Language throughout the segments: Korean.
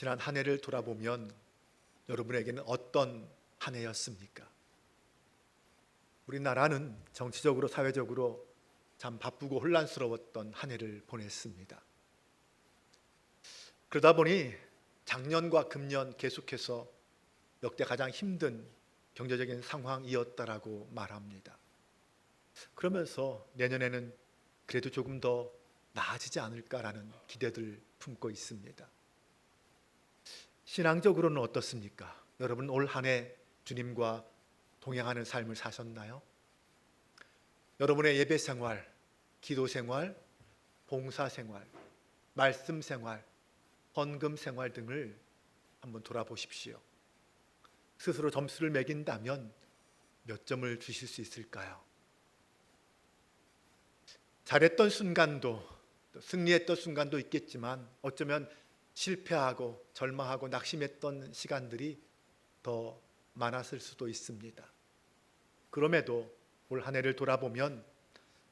지난 한 해를 돌아보면 여러분에게는 어떤 한 해였습니까? 우리나라는 정치적으로 사회적으로 참 바쁘고 혼란스러웠던 한 해를 보냈습니다. 그러다 보니 작년과 금년 계속해서 역대 가장 힘든 경제적인 상황이었다라고 말합니다. 그러면서 내년에는 그래도 조금 더 나아지지 않을까라는 기대들 품고 있습니다. 신앙적으로는 어떻습니까? 여러분 올 한 해 주님과 동행하는 삶을 사셨나요? 여러분의 예배 생활, 기도 생활, 봉사 생활, 말씀 생활, 헌금 생활 등을 한번 돌아보십시오. 스스로 점수를 매긴다면 몇 점을 주실 수 있을까요? 잘했던 순간도, 승리했던 순간도 있겠지만 어쩌면 실패하고 절망하고 낙심했던 시간들이 더 많았을 수도 있습니다. 그럼에도 올 한 해를 돌아보면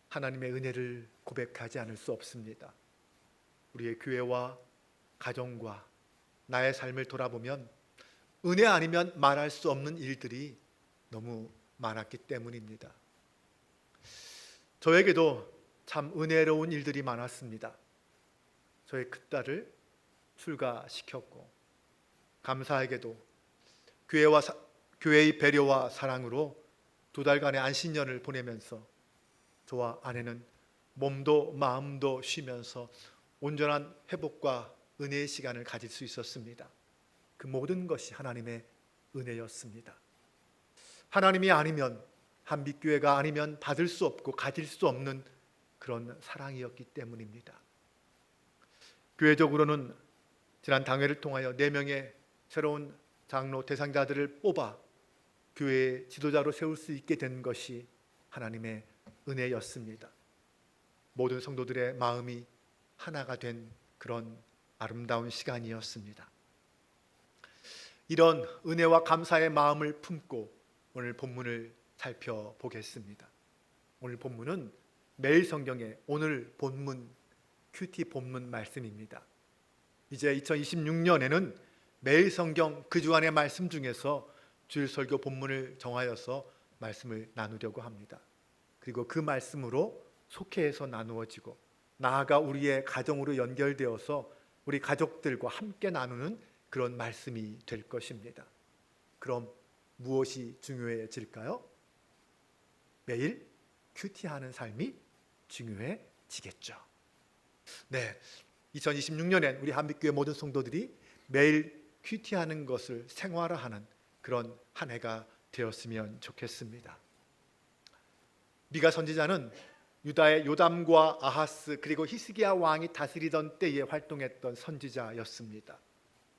하나님의 은혜를 고백하지 않을 수 없습니다. 우리의 교회와 가정과 나의 삶을 돌아보면 은혜 아니면 말할 수 없는 일들이 너무 많았기 때문입니다. 저에게도 참 은혜로운 일들이 많았습니다. 저의 큰딸을 출가시켰고, 감사하게도 교회의 배려와 사랑으로 2달간의 안식년을 보내면서 저와 아내는 몸도 마음도 쉬면서 온전한 회복과 은혜의 시간을 가질 수 있었습니다. 그 모든 것이 하나님의 은혜였습니다. 하나님이 아니면, 한빛교회가 아니면 받을 수 없고 가질 수 없는 그런 사랑이었기 때문입니다. 교회적으로는 지난 당회를 통하여 4명의 새로운 장로 대상자들을 뽑아 교회의 지도자로 세울 수 있게 된 것이 하나님의 은혜였습니다. 모든 성도들의 마음이 하나가 된 그런 아름다운 시간이었습니다. 이런 은혜와 감사의 마음을 품고 오늘 본문을 살펴보겠습니다. 오늘 본문은 매일 성경의 오늘 본문, 큐티 본문 말씀입니다. 이제 2026년에는 매일 성경 그 주간의 말씀 중에서 주일 설교 본문을 정하여서 말씀을 나누려고 합니다. 그리고 그 말씀으로 속해해서 나누어지고 나아가 우리의 가정으로 연결되어서 우리 가족들과 함께 나누는 그런 말씀이 될 것입니다. 그럼 무엇이 중요해질까요? 매일 큐티하는 삶이 중요해지겠죠. 네, 2026년엔 우리 한빛교회 모든 성도들이 매일 큐티하는 것을 생활화하는 그런 한 해가 되었으면 좋겠습니다. 미가 선지자는 유다의 요담과 아하스 그리고 히스기야 왕이 다스리던 때에 활동했던 선지자였습니다.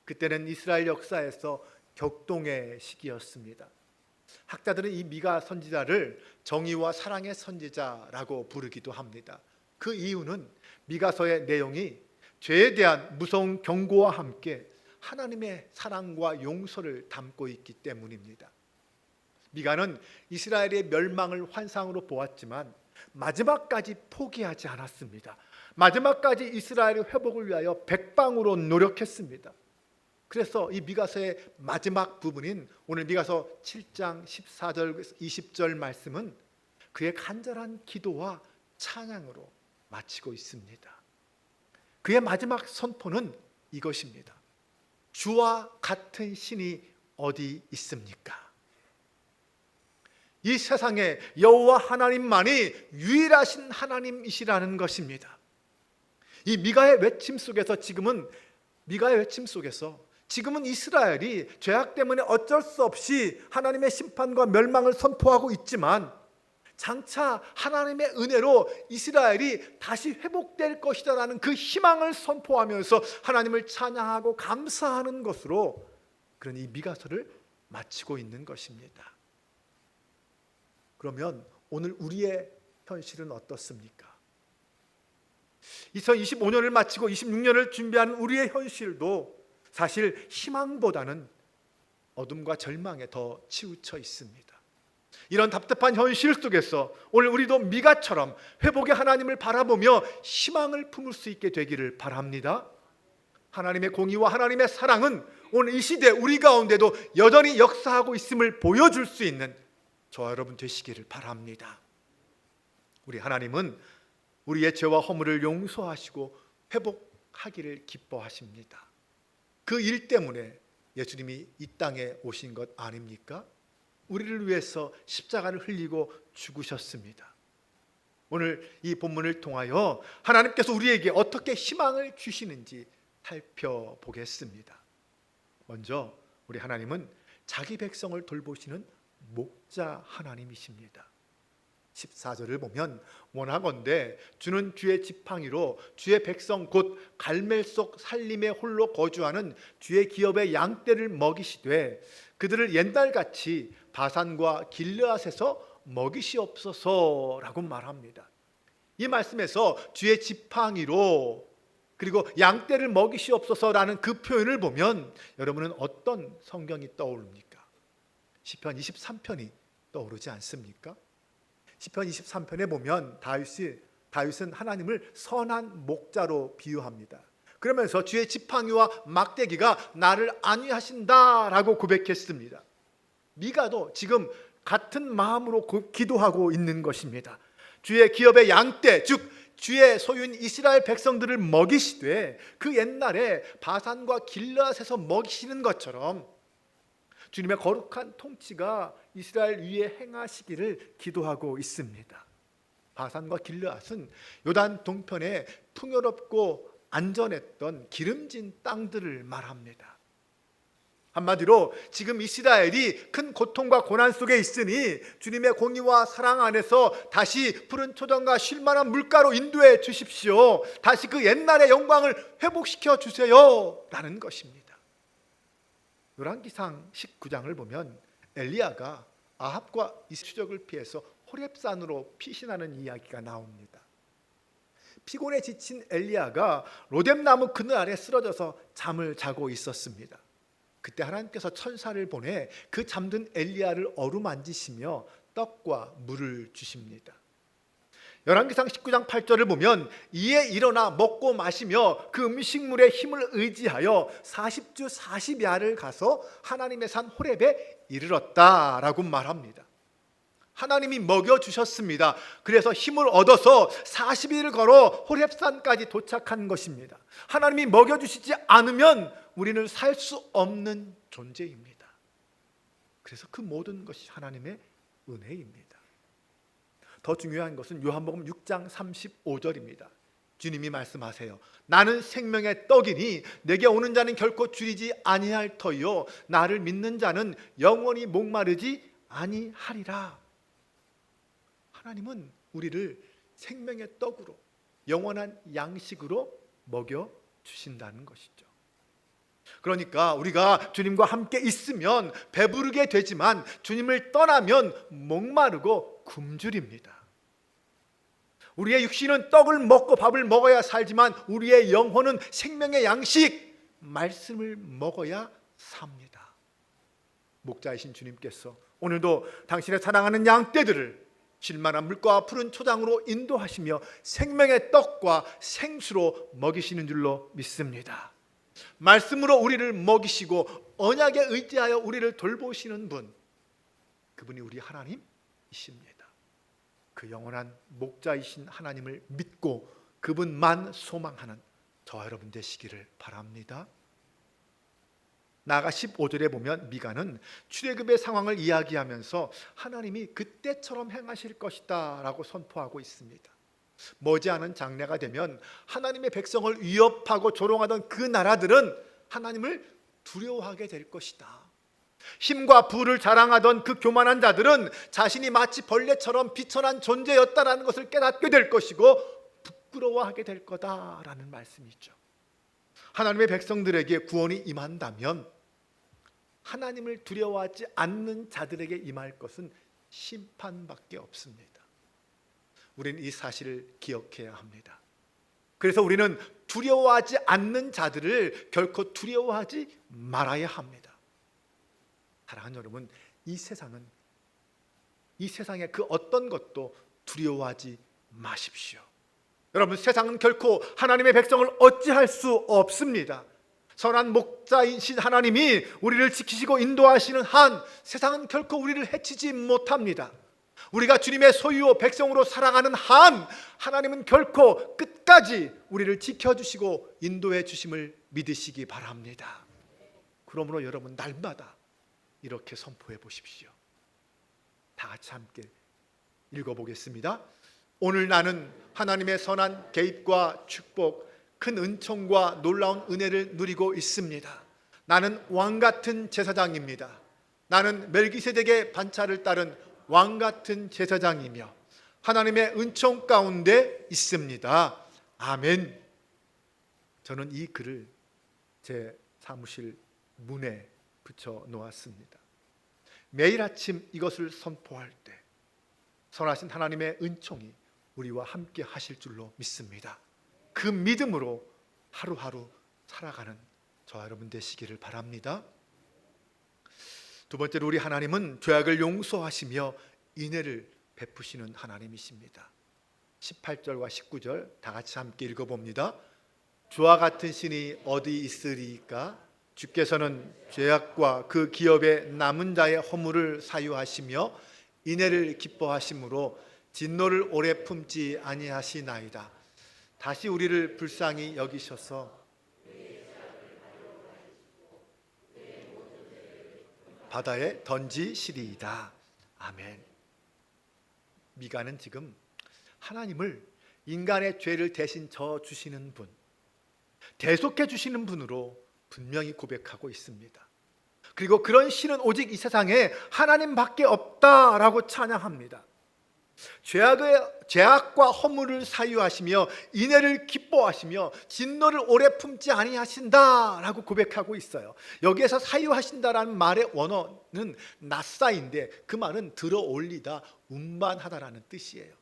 그때는 이스라엘 역사에서 격동의 시기였습니다. 학자들은 이 미가 선지자를 정의와 사랑의 선지자라고 부르기도 합니다. 그 이유는 미가서의 내용이 죄에 대한 무서운 경고와 함께 하나님의 사랑과 용서를 담고 있기 때문입니다. 미가는 이스라엘의 멸망을 환상으로 보았지만 마지막까지 포기하지 않았습니다. 마지막까지 이스라엘의 회복을 위하여 백방으로 노력했습니다. 그래서 이 미가서의 마지막 부분인 오늘 미가서 7장 14절 20절 말씀은 그의 간절한 기도와 찬양으로 마치고 있습니다. 그의 마지막 선포는 이것입니다. 주와 같은 신이 어디 있습니까? 이 세상에 여호와 하나님만이 유일하신 하나님이시라는 것입니다. 이 미가의 외침 속에서 지금은 이스라엘이 죄악 때문에 어쩔 수 없이 하나님의 심판과 멸망을 선포하고 있지만 장차 하나님의 은혜로 이스라엘이 다시 회복될 것이다라는 그 희망을 선포하면서 하나님을 찬양하고 감사하는 것으로 그런 이 미가서를 마치고 있는 것입니다. 그러면 오늘 우리의 현실은 어떻습니까? 2025년을 마치고 26년을 준비하는 우리의 현실도 사실 희망보다는 어둠과 절망에 더 치우쳐 있습니다. 이런 답답한 현실 속에서 오늘 우리도 미가처럼 회복의 하나님을 바라보며 희망을 품을 수 있게 되기를 바랍니다. 하나님의 공의와 하나님의 사랑은 오늘 이 시대 우리 가운데도 여전히 역사하고 있음을 보여줄 수 있는 저와 여러분 되시기를 바랍니다. 우리 하나님은 우리의 죄와 허물을 용서하시고 회복하기를 기뻐하십니다. 그 일 때문에 예수님이 이 땅에 오신 것 아닙니까? 우리를 위해서 십자가를 흘리고 죽으셨습니다. 오늘 이 본문을 통하여 하나님께서 우리에게 어떻게 희망을 주시는지 살펴보겠습니다. 먼저 우리 하나님은 자기 백성을 돌보시는 목자 하나님이십니다. 14절을 보면 원하건대 주는 주의 지팡이로 주의 백성 곧 갈멜 속 살림에 홀로 거주하는 주의 기업의 양떼를 먹이시되 그들을 옛날같이 바산과 길르앗에서 먹이시옵소서라고 말합니다. 이 말씀에서 주의 지팡이로 그리고 양떼를 먹이시옵소서라는 그 표현을 보면 여러분은 어떤 성경이 떠오릅니까? 시편 23편이 떠오르지 않습니까? 시편 23편에 보면 다윗은 하나님을 선한 목자로 비유합니다. 그러면서 주의 지팡이와 막대기가 나를 안위하신다라고 고백했습니다. 미가도 지금 같은 마음으로 기도하고 있는 것입니다. 주의 기업의 양떼, 즉 주의 소유인 이스라엘 백성들을 먹이시되 그 옛날에 바산과 길르앗에서 먹이시는 것처럼 주님의 거룩한 통치가 이스라엘 위에 행하시기를 기도하고 있습니다. 바산과 길르앗은 요단 동편에 풍요롭고 안전했던 기름진 땅들을 말합니다. 한마디로 지금 이스라엘이 큰 고통과 고난 속에 있으니 주님의 공의와 사랑 안에서 다시 푸른 초장과 쉴만한 물가로 인도해 주십시오. 다시 그 옛날의 영광을 회복시켜 주세요 라는 것입니다. 열왕기상 19장을 보면 엘리야가 아합과 이스적을 피해서 호렙산으로 피신하는 이야기가 나옵니다. 피곤에 지친 엘리야가 로뎀나무 그늘 아래 쓰러져서 잠을 자고 있었습니다. 그때 하나님께서 천사를 보내 그 잠든 엘리야를 어루만지시며 떡과 물을 주십니다. 열왕기상 19장 8절을 보면 이에 일어나 먹고 마시며 그 음식물의 힘을 의지하여 40주 40야를 가서 하나님의 산 호렙에 이르렀다라고 말합니다. 하나님이 먹여주셨습니다. 그래서 힘을 얻어서 40일을 걸어 호렙산까지 도착한 것입니다. 하나님이 먹여주시지 않으면 우리는 살 수 없는 존재입니다. 그래서 그 모든 것이 하나님의 은혜입니다. 더 중요한 것은 요한복음 6장 35절입니다. 주님이 말씀하세요. 나는 생명의 떡이니 내게 오는 자는 결코 줄이지 아니할 터이요 나를 믿는 자는 영원히 목마르지 아니하리라. 하나님은 우리를 생명의 떡으로 영원한 양식으로 먹여 주신다는 것이죠. 그러니까 우리가 주님과 함께 있으면 배부르게 되지만 주님을 떠나면 목마르고 굶주립니다. 우리의 육신은 떡을 먹고 밥을 먹어야 살지만 우리의 영혼은 생명의 양식, 말씀을 먹어야 삽니다. 목자이신 주님께서 오늘도 당신의 사랑하는 양떼들을 쉴만한 물과 푸른 초장으로 인도하시며 생명의 떡과 생수로 먹이시는 줄로 믿습니다. 말씀으로 우리를 먹이시고 언약에 의지하여 우리를 돌보시는 분, 그분이 우리 하나님이십니다. 그 영원한 목자이신 하나님을 믿고 그분만 소망하는 저와 여러분 되시기를 바랍니다. 나아가 15절에 보면 미가는 출애굽의 상황을 이야기하면서 하나님이 그때처럼 행하실 것이다 라고 선포하고 있습니다. 머지않은 장래가 되면 하나님의 백성을 위협하고 조롱하던 그 나라들은 하나님을 두려워하게 될 것이다. 힘과 부를 자랑하던 그 교만한 자들은 자신이 마치 벌레처럼 비천한 존재였다라는 것을 깨닫게 될 것이고 부끄러워하게 될 거다라는 말씀이죠. 하나님의 백성들에게 구원이 임한다면 하나님을 두려워하지 않는 자들에게 임할 것은 심판밖에 없습니다. 우리는 이 사실을 기억해야 합니다. 그래서 우리는 두려워하지 않는 자들을 결코 두려워하지 말아야 합니다. 사랑하는 여러분, 이 세상의 그 어떤 것도 두려워하지 마십시오. 여러분, 세상은 결코 하나님의 백성을 어찌할 수 없습니다. 선한 목자이신 하나님이 우리를 지키시고 인도하시는 한 세상은 결코 우리를 해치지 못합니다. 우리가 주님의 소유요 백성으로 살아가는 한 하나님은 결코 끝까지 우리를 지켜주시고 인도해 주심을 믿으시기 바랍니다. 그러므로 여러분 날마다 이렇게 선포해 보십시오. 다 같이 함께 읽어보겠습니다. 오늘 나는 하나님의 선한 개입과 축복, 큰 은총과 놀라운 은혜를 누리고 있습니다. 나는 왕같은 제사장입니다. 나는 멜기세덱의 반차를 따른 왕같은 제사장이며 하나님의 은총 가운데 있습니다. 아멘. 저는 이 글을 제 사무실 문에 붙여 놓았습니다. 매일 아침 이것을 선포할 때 선하신 하나님의 은총이 우리와 함께 하실 줄로 믿습니다. 그 믿음으로 하루하루 살아가는 저와 여러분 되시기를 바랍니다. 두 번째로 우리 하나님은 죄악을 용서하시며 인애를 베푸시는 하나님이십니다. 18절과 19절 다 같이 함께 읽어봅니다. 주와 같은 신이 어디 있으리이까? 주께서는 죄악과 그 기업의 남은 자의 허물을 사유하시며 인애를 기뻐하심으로 진노를 오래 품지 아니하시나이다. 다시 우리를 불쌍히 여기셔서 바다에 던지시리이다. 아멘. 미가는 지금 하나님을 인간의 죄를 대신 져 주시는 분, 대속해 주시는 분으로 분명히 고백하고 있습니다. 그리고 그런 신은 오직 이 세상에 하나님밖에 없다라고 찬양합니다. 죄악과 허물을 사유하시며 인애를 기뻐하시며 진노를 오래 품지 아니하신다라고 고백하고 있어요. 여기에서 사유하신다라는 말의 원어는 나사인데 그 말은 들어올리다, 운반하다라는 뜻이에요.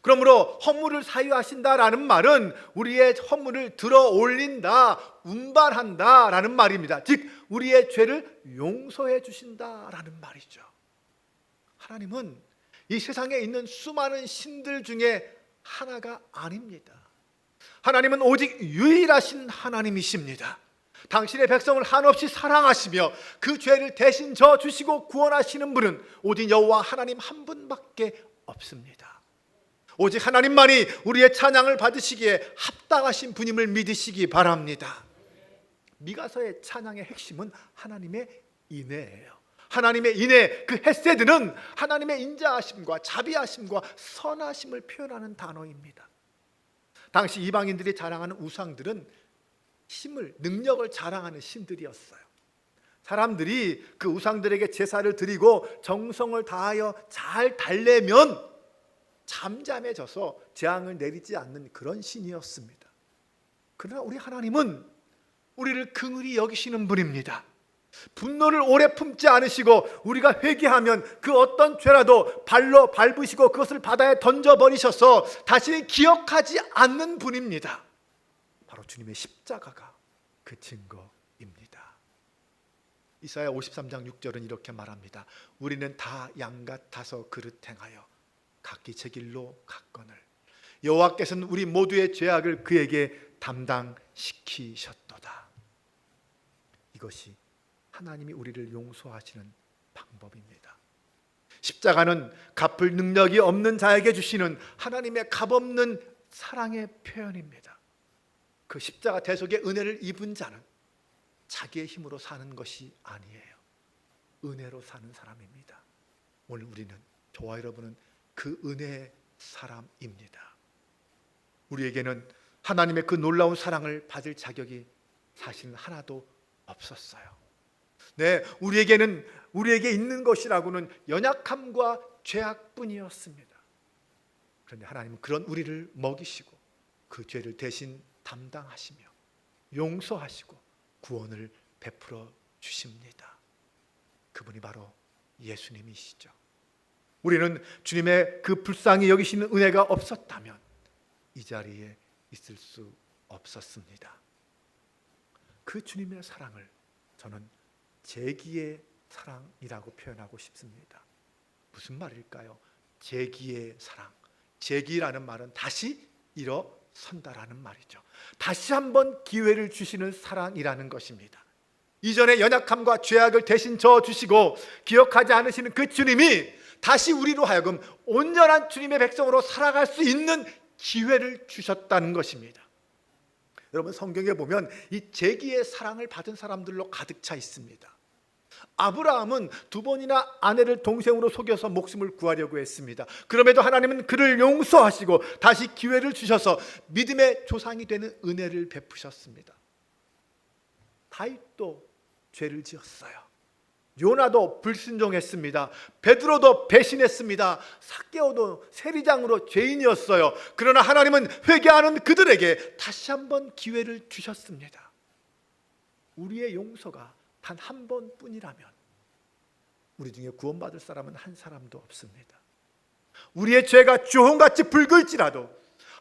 그러므로 허물을 사유하신다라는 말은 우리의 허물을 들어올린다, 운반한다라는 말입니다. 즉 우리의 죄를 용서해 주신다라는 말이죠. 하나님은 이 세상에 있는 수많은 신들 중에 하나가 아닙니다. 하나님은 오직 유일하신 하나님이십니다. 당신의 백성을 한없이 사랑하시며 그 죄를 대신 져 주시고 구원하시는 분은 오직 여호와 하나님 한 분밖에 없습니다. 오직 하나님만이 우리의 찬양을 받으시기에 합당하신 분임을 믿으시기 바랍니다. 미가서의 찬양의 핵심은 하나님의 인애예요. 하나님의 인애, 그 헤세드는 하나님의 인자하심과 자비하심과 선하심을 표현하는 단어입니다. 당시 이방인들이 자랑하는 우상들은 힘을, 능력을 자랑하는 신들이었어요. 사람들이 그 우상들에게 제사를 드리고 정성을 다하여 잘 달래면 잠잠해져서 재앙을 내리지 않는 그런 신이었습니다. 그러나 우리 하나님은 우리를 긍휼히 여기시는 분입니다. 분노를 오래 품지 않으시고 우리가 회개하면 그 어떤 죄라도 발로 밟으시고 그것을 바다에 던져버리셔서 다시 기억하지 않는 분입니다. 바로 주님의 십자가가 그 증거입니다. 이사야 53장 6절은 이렇게 말합니다. 우리는 다 양 같아서 그릇 행하여 각기 제 길로 갔거늘 여호와께서는 우리 모두의 죄악을 그에게 담당시키셨도다. 이것이 하나님이 우리를 용서하시는 방법입니다. 십자가는 갚을 능력이 없는 자에게 주시는 하나님의 값없는 사랑의 표현입니다. 그 십자가 대속의 은혜를 입은 자는 자기의 힘으로 사는 것이 아니에요. 은혜로 사는 사람입니다. 오늘 우리는, 저와 여러분은 그 은혜의 사람입니다. 우리에게는 하나님의 그 놀라운 사랑을 받을 자격이 사실은 하나도 없었어요. 네, 우리에게 있는 것이라고는 연약함과 죄악뿐이었습니다. 그런데 하나님은 그런 우리를 먹이시고 그 죄를 대신 담당하시며 용서하시고 구원을 베풀어 주십니다. 그분이 바로 예수님이시죠. 우리는 주님의 그 불쌍히 여기시는 은혜가 없었다면 이 자리에 있을 수 없었습니다. 그 주님의 사랑을 저는 제기의 사랑이라고 표현하고 싶습니다. 무슨 말일까요? 제기의 사랑. 제기라는 말은 다시 일어서다. 선다라는 말이죠. 다시 한번 기회를 주시는 사랑이라는 것입니다. 이전의 연약함과 죄악을 대신 져주시고 기억하지 않으시는 그 주님이 다시 우리로 하여금 온전한 주님의 백성으로 살아갈 수 있는 기회를 주셨다는 것입니다. 여러분, 성경에 보면 이 재기의 사랑을 받은 사람들로 가득 차 있습니다. 아브라함은 2번이나 아내를 동생으로 속여서 목숨을 구하려고 했습니다. 그럼에도 하나님은 그를 용서하시고 다시 기회를 주셔서 믿음의 조상이 되는 은혜를 베푸셨습니다. 다윗도 죄를 지었어요. 요나도 불순종했습니다. 베드로도 배신했습니다. 삭개오도 세리장으로 죄인이었어요. 그러나 하나님은 회개하는 그들에게 다시 한번 기회를 주셨습니다. 우리의 용서가 단 한 번뿐이라면 우리 중에 구원받을 사람은 한 사람도 없습니다. 우리의 죄가 주홍같이 붉을지라도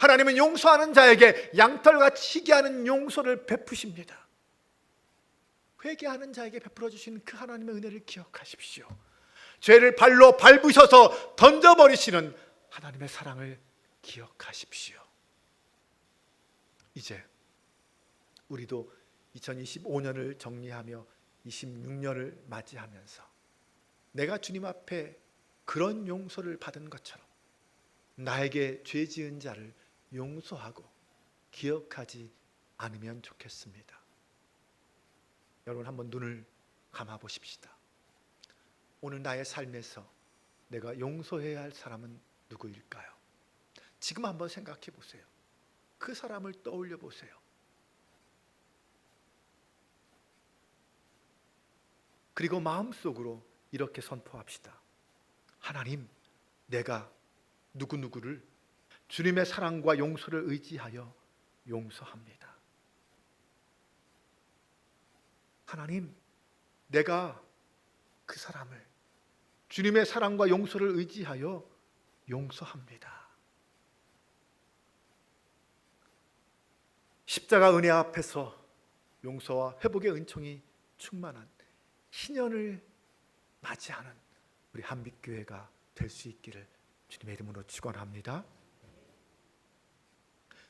하나님은 용서하는 자에게 양털같이 희게 하는 용서를 베푸십니다. 회개하는 자에게 베풀어 주신 그 하나님의 은혜를 기억하십시오. 죄를 발로 밟으셔서 던져버리시는 하나님의 사랑을 기억하십시오. 이제 우리도 2025년을 정리하며 26년을 맞이하면서 내가 주님 앞에 그런 용서를 받은 것처럼 나에게 죄 지은 자를 용서하고 기억하지 않으면 좋겠습니다. 여러분, 한번 눈을 감아 보십시다. 오늘 나의 삶에서 내가 용서해야 할 사람은 누구일까요? 지금 한번 생각해 보세요. 그 사람을 떠올려 보세요. 그리고 마음속으로 이렇게 선포합시다. 하나님, 내가 누구누구를 주님의 사랑과 용서를 의지하여 용서합니다. 하나님, 내가 그 사람을 주님의 사랑과 용서를 의지하여 용서합니다. 십자가 은혜 앞에서 용서와 회복의 은총이 충만한 신년을 맞이하는 우리 한빛교회가 될 수 있기를 주님의 이름으로 축원합니다.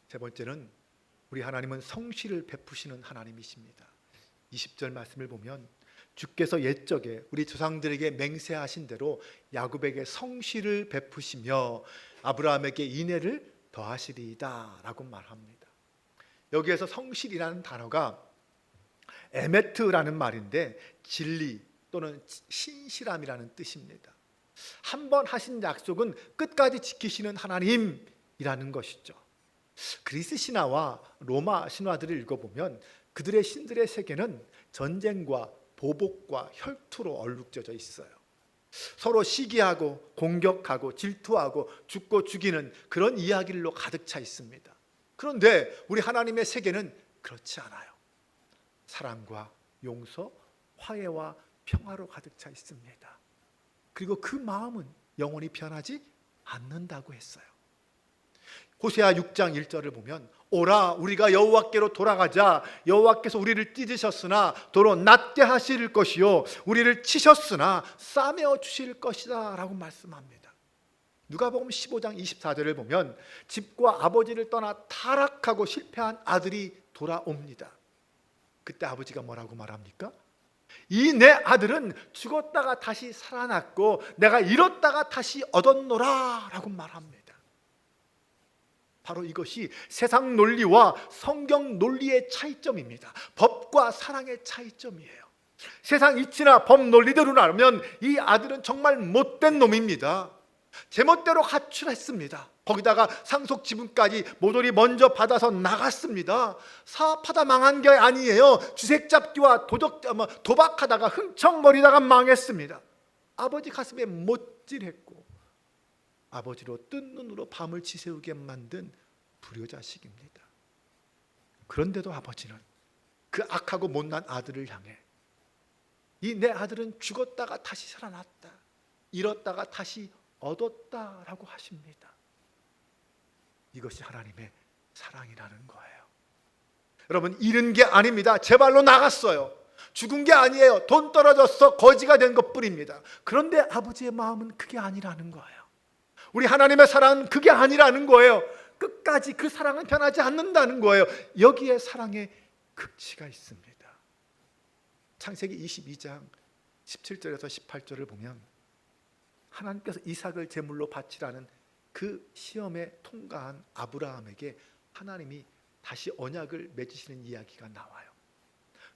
세 번째는 우리 하나님은 성실을 베푸시는 하나님이십니다. 20절 말씀을 보면 주께서 옛적에 우리 조상들에게 맹세하신 대로 야곱에게 성실을 베푸시며 아브라함에게 인애를 더하시리이다 라고 말합니다. 여기에서 성실이라는 단어가 에메트라는 말인데 진리 또는 신실함이라는 뜻입니다. 한번 하신 약속은 끝까지 지키시는 하나님이라는 것이죠. 그리스 신화와 로마 신화들을 읽어보면 그들의 신들의 세계는 전쟁과 보복과 혈투로 얼룩져져 있어요. 서로 시기하고 공격하고 질투하고 죽고 죽이는 그런 이야기들로 가득 차 있습니다. 그런데 우리 하나님의 세계는 그렇지 않아요. 사랑과 용서, 화해와 평화로 가득 차 있습니다. 그리고 그 마음은 영원히 변하지 않는다고 했어요. 호세아 6장 1절을 보면 오라 우리가 여호와께로 돌아가자. 여호와께서 우리를 찢으셨으나 도로 낫게 하실 것이요 우리를 치셨으나 싸매어 주실 것이다 라고 말씀합니다. 누가복음 15장 24절을 보면 집과 아버지를 떠나 타락하고 실패한 아들이 돌아옵니다. 그때 아버지가 뭐라고 말합니까? 이 내 아들은 죽었다가 다시 살아났고 내가 잃었다가 다시 얻었노라 라고 말합니다. 바로 이것이 세상 논리와 성경 논리의 차이점입니다. 법과 사랑의 차이점이에요. 세상 이치나 법 논리대로 나누면 이 아들은 정말 못된 놈입니다. 제멋대로 가출했습니다. 거기다가 상속 지분까지 모조리 먼저 받아서 나갔습니다. 사업하다 망한 게 아니에요. 주색 잡기와 도박하다가 흥청거리다가 망했습니다. 아버지 가슴에 못질했고 아버지로 뜬 눈으로 밤을 지새우게 만든 불효자식입니다. 그런데도 아버지는 그 악하고 못난 아들을 향해 이 내 아들은 죽었다가 다시 살아났다, 잃었다가 다시 얻었다라고 하십니다. 이것이 하나님의 사랑이라는 거예요. 여러분, 잃은 게 아닙니다. 제 발로 나갔어요. 죽은 게 아니에요. 돈 떨어졌어 거지가 된 것뿐입니다. 그런데 아버지의 마음은 그게 아니라는 거예요. 우리 하나님의 사랑은 그게 아니라는 거예요. 끝까지 그 사랑은 변하지 않는다는 거예요. 여기에 사랑의 극치가 있습니다. 창세기 22장 17절에서 18절을 보면 하나님께서 이삭을 제물로 바치라는 그 시험에 통과한 아브라함에게 하나님이 다시 언약을 맺으시는 이야기가 나와요.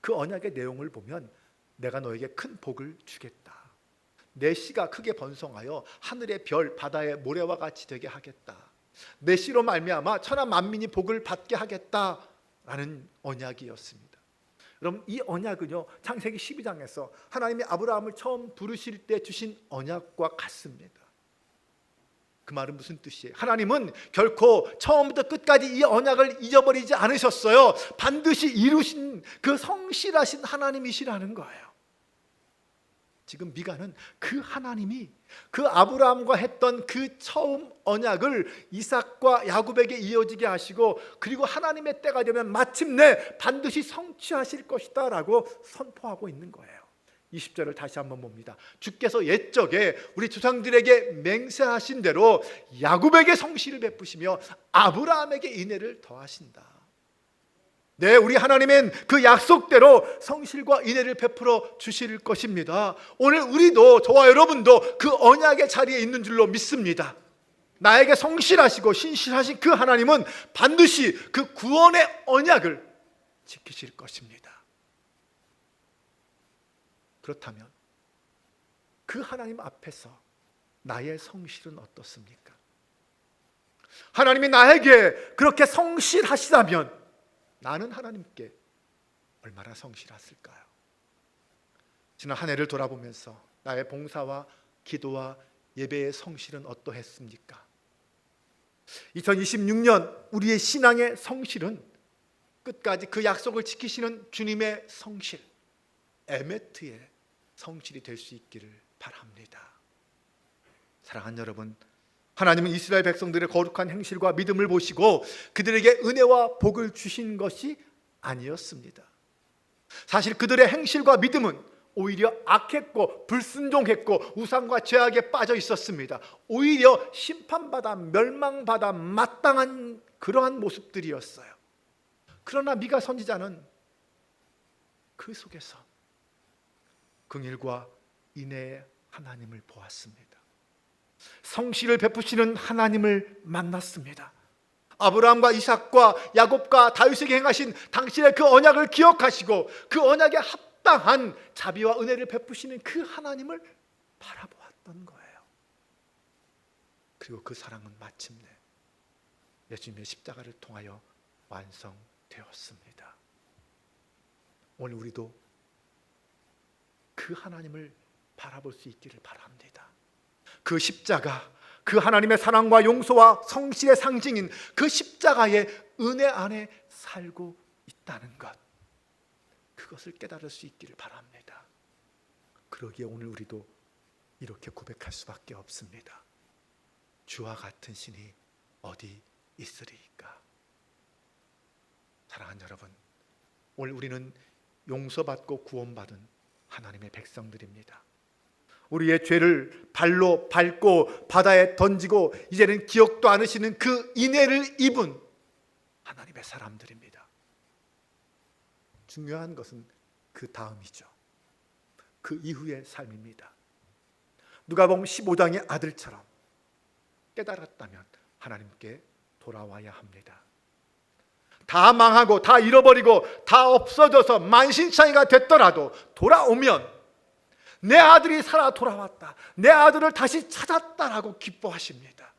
그 언약의 내용을 보면 내가 너에게 큰 복을 주겠다. 내 씨가 크게 번성하여 하늘의 별 바다의 모래와 같이 되게 하겠다. 내 씨로 말미암아 천하 만민이 복을 받게 하겠다라는 언약이었습니다. 여러분, 이 언약은요 창세기 12장에서 하나님이 아브라함을 처음 부르실 때 주신 언약과 같습니다. 그 말은 무슨 뜻이에요? 하나님은 결코 처음부터 끝까지 이 언약을 잊어버리지 않으셨어요. 반드시 이루신 그 성실하신 하나님이시라는 거예요. 지금 미가는 그 하나님이 그 아브라함과 했던 그 처음 언약을 이삭과 야곱에게 이어지게 하시고, 그리고 하나님의 때가 되면 마침내 반드시 성취하실 것이다 라고 선포하고 있는 거예요. 20절을 다시 한번 봅니다. 주께서 옛적에 우리 조상들에게 맹세하신 대로 야곱에게 성실을 베푸시며 아브라함에게 인애를 더하신다. 네, 우리 하나님은 그 약속대로 성실과 인애를 베풀어 주실 것입니다. 오늘 우리도, 저와 여러분도 그 언약의 자리에 있는 줄로 믿습니다. 나에게 성실하시고 신실하신 그 하나님은 반드시 그 구원의 언약을 지키실 것입니다. 그렇다면 그 하나님 앞에서 나의 성실은 어떻습니까? 하나님이 나에게 그렇게 성실하시다면 나는 하나님께 얼마나 성실했을까요? 지난 한 해를 돌아보면서 나의 봉사와 기도와 예배의 성실은 어떠했습니까? 2026년 우리의 신앙의 성실은 끝까지 그 약속을 지키시는 주님의 성실, 에메트의 성실이 될 수 있기를 바랍니다. 사랑하는 여러분, 하나님은 이스라엘 백성들의 거룩한 행실과 믿음을 보시고 그들에게 은혜와 복을 주신 것이 아니었습니다. 사실 그들의 행실과 믿음은 오히려 악했고 불순종했고 우상과 죄악에 빠져 있었습니다. 오히려 심판받아 멸망받아 마땅한 그러한 모습들이었어요. 그러나 미가 선지자는 그 속에서 긍휼과 인애의 하나님을 보았습니다. 성실을 베푸시는 하나님을 만났습니다. 아브라함과 이삭과 야곱과 다윗에게 행하신 당신의 그 언약을 기억하시고 그 언약에 합당한 자비와 은혜를 베푸시는 그 하나님을 바라보았던 거예요. 그리고 그 사랑은 마침내 예수님의 십자가를 통하여 완성되었습니다. 오늘 우리도 그 하나님을 바라볼 수 있기를 바랍니다. 그 십자가, 그 하나님의 사랑과 용서와 성실의 상징인 그 십자가의 은혜 안에 살고 있다는 것, 그것을 깨달을 수 있기를 바랍니다. 그러기에 오늘 우리도 이렇게 고백할 수밖에 없습니다. 주와 같은 신이 어디 있으리이까. 사랑하는 여러분, 오늘 우리는 용서받고 구원받은 하나님의 백성들입니다. 우리의 죄를 발로 밟고 바다에 던지고 이제는 기억도 않으시는 그 인애를 입은 하나님의 사람들입니다. 중요한 것은 그 다음이죠. 그 이후의 삶입니다. 누가복음 15장의 아들처럼 깨달았다면 하나님께 돌아와야 합니다. 다 망하고 다 잃어버리고 다 없어져서 만신창이가 됐더라도 돌아오면 내 아들이 살아 돌아왔다, 내 아들을 다시 찾았다라고 기뻐하십니다.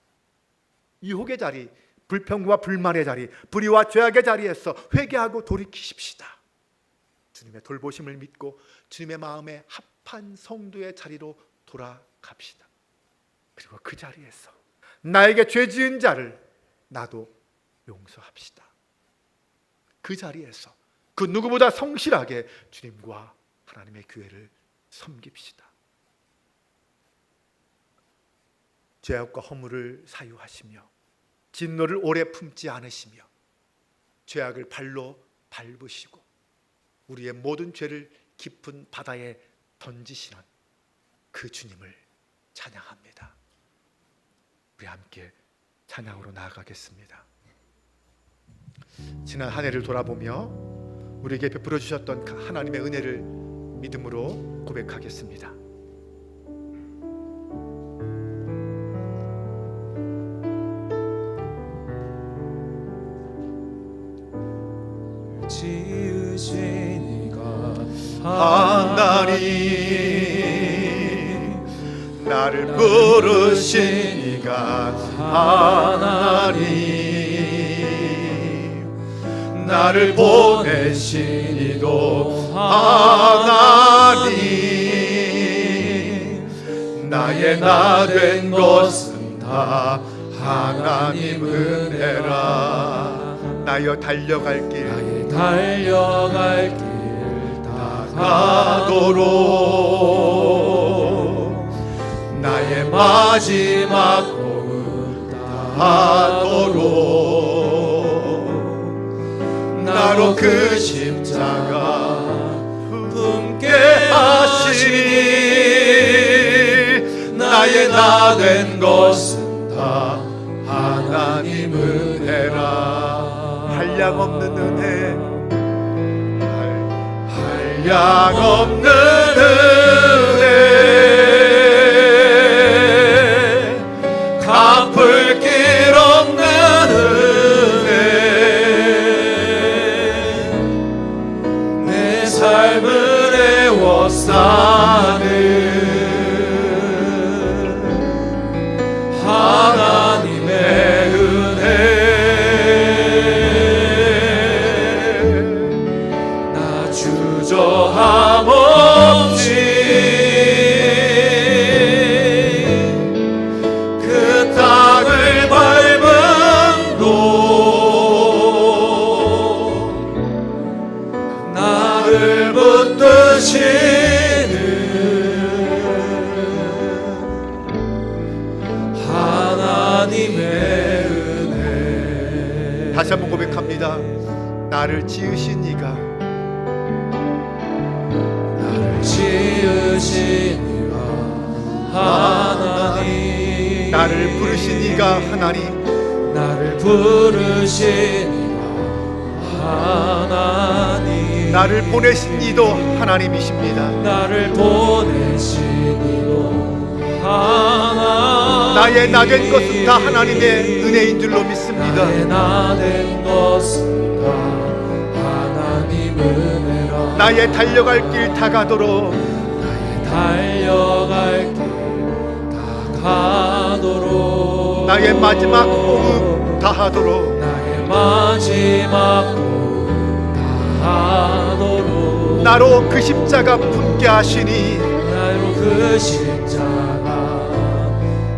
유혹의 자리, 불평과 불만의 자리, 불의와 죄악의 자리에서 회개하고 돌이키십시다. 주님의 돌보심을 믿고 주님의 마음에 합한 성도의 자리로 돌아갑시다. 그리고 그 자리에서 나에게 죄 지은 자를 나도 용서합시다. 그 자리에서 그 누구보다 성실하게 주님과 하나님의 교회를 섬깁시다. 죄악과 허물을 사유하시며 진노를 오래 품지 않으시며 죄악을 발로 밟으시고 우리의 모든 죄를 깊은 바다에 던지시는 그 주님을 찬양합니다. 우리 함께 찬양으로 나아가겠습니다. 지난 한 해를 돌아보며 우리에게 베풀어 주셨던 하나님의 은혜를 믿음으로 고백하겠습니다. 지으신 이가 하나님, 나를 부르신 이가 하나님, 나를 보내신 이도 하나님, 나의 나 된 것은 다 하나님 은혜라. 나여 달려갈 길 다가도록, 나의 마지막 호흡 다하도록, 나로 그 십자가 품게 하시니, 나의 나 된 것은 다 하나님 은혜라. 한량없는 은혜, 한량없는 은혜, 갚을 길 없는 은혜, 내 삶을 애워싸는 하나님의 은혜. 주저함 없이 그 땅을 밟음도 나를 붙드시는 하나님의 은혜. 다시 한번 고백합니다. 나를 지으신 이가, 지으신 이가 하나님, 나를 부르신 이가 하나님, 나를 부르신 이가 하나님, 나를 보내신 이도 하나님이십니다. 나를 보내신 이도 하나님, 나의 나 된 것은 다 하나님의 은혜인 줄로 믿습니다. 나의 나 된 것은 다 하나님 은혜라. 나의 달려갈 길 다가도록, 나의 달려갈 길 다가도록, 나의 마지막 호흡 다하도록, 나의 마지막 호흡 다하도록, 나로 그 십자가 품게 하시니, 나로 그 십자가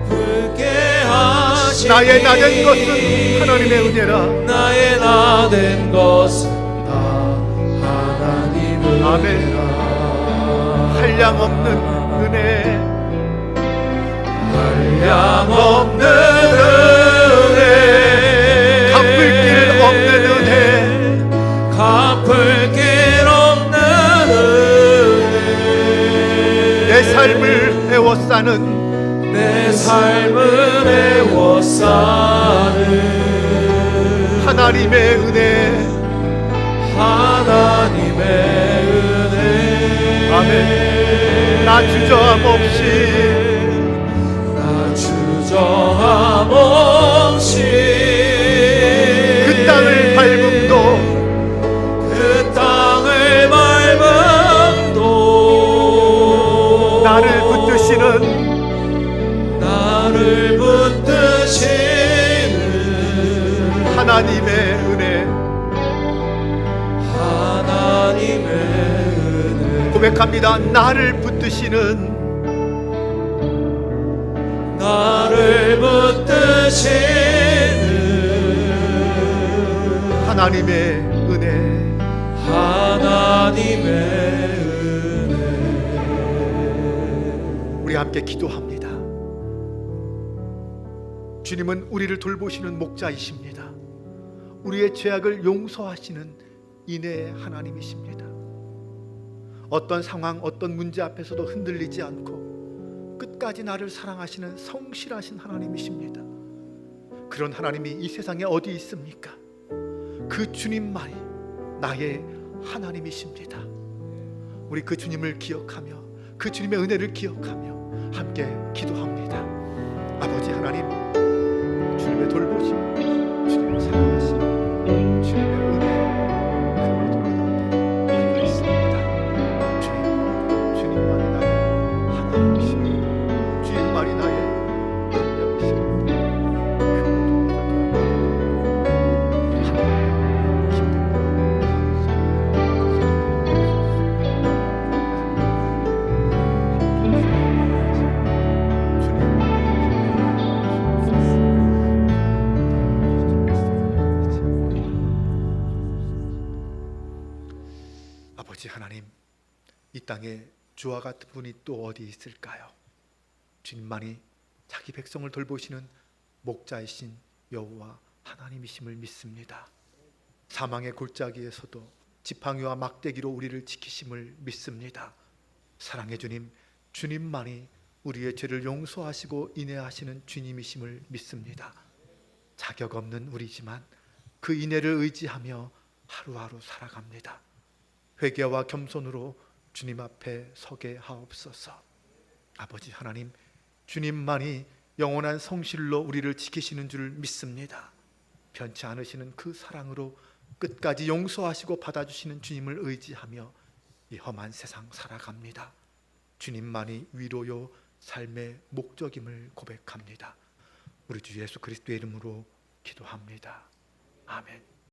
품게 하시니, 나의 나 된 것은 하나님의 은혜라. 나의 나 된 것은 다 하나님 은혜라. 아멘. 한량없는 은혜, 한량없는 은혜, 갚을 길 없는 은혜, 갚을 길 없는 은혜, 내 삶을 애워싸는, 내 삶을 애워싸는 하나님의 은혜. 하나님의 은혜. 아멘. 나 주저함 없이, 나 주저함 없이 그 땅을 밟음도, 그 땅을 밟음도 나를 붙드시는 하나님의 은혜. 하나님의 은혜. 고백합니다. 나를 붙드시는 하나님의 은혜. 하나님의 은혜. 우리 함께 기도합니다. 주님은 우리를 돌보시는 목자이십니다. 우리의 죄악을 용서하시는 인애의 하나님이십니다. 어떤 상황, 어떤 문제 앞에서도 흔들리지 않고 끝까지 나를 사랑하시는 성실하신 하나님이십니다. 그런 하나님이 이 세상에 어디 있습니까? 그 주님만이 나의 하나님이십니다. 우리 그 주님을 기억하며 그 주님의 은혜를 기억하며 함께 기도합니다. 아버지 하나님, 주님의 돌보심, 주님의 사랑하심, 주님의 은혜, 그걸 돌아가는데 우리가 있습니다. 주님만이 나의 하나님이십니다. 주님만이 나의 능력이십니다. 아버지 하나님, 이 땅에 주와 같은 분이 또 어디 있을까요? 주님만이 자기 백성을 돌보시는 목자이신 여호와 하나님이심을 믿습니다. 사망의 골짜기에서도 지팡이와 막대기로 우리를 지키심을 믿습니다. 사랑의 주님, 주님만이 우리의 죄를 용서하시고 인내하시는 주님이심을 믿습니다. 자격 없는 우리지만 그 인내를 의지하며 하루하루 살아갑니다. 회개와 겸손으로 주님 앞에 서게 하옵소서. 아버지 하나님, 주님만이 영원한 성실로 우리를 지키시는 줄 믿습니다. 변치 않으시는 그 사랑으로 끝까지 용서하시고 받아주시는 주님을 의지하며 이 험한 세상 살아갑니다. 주님만이 위로요 삶의 목적임을 고백합니다. 우리 주 예수 그리스도의 이름으로 기도합니다. 아멘.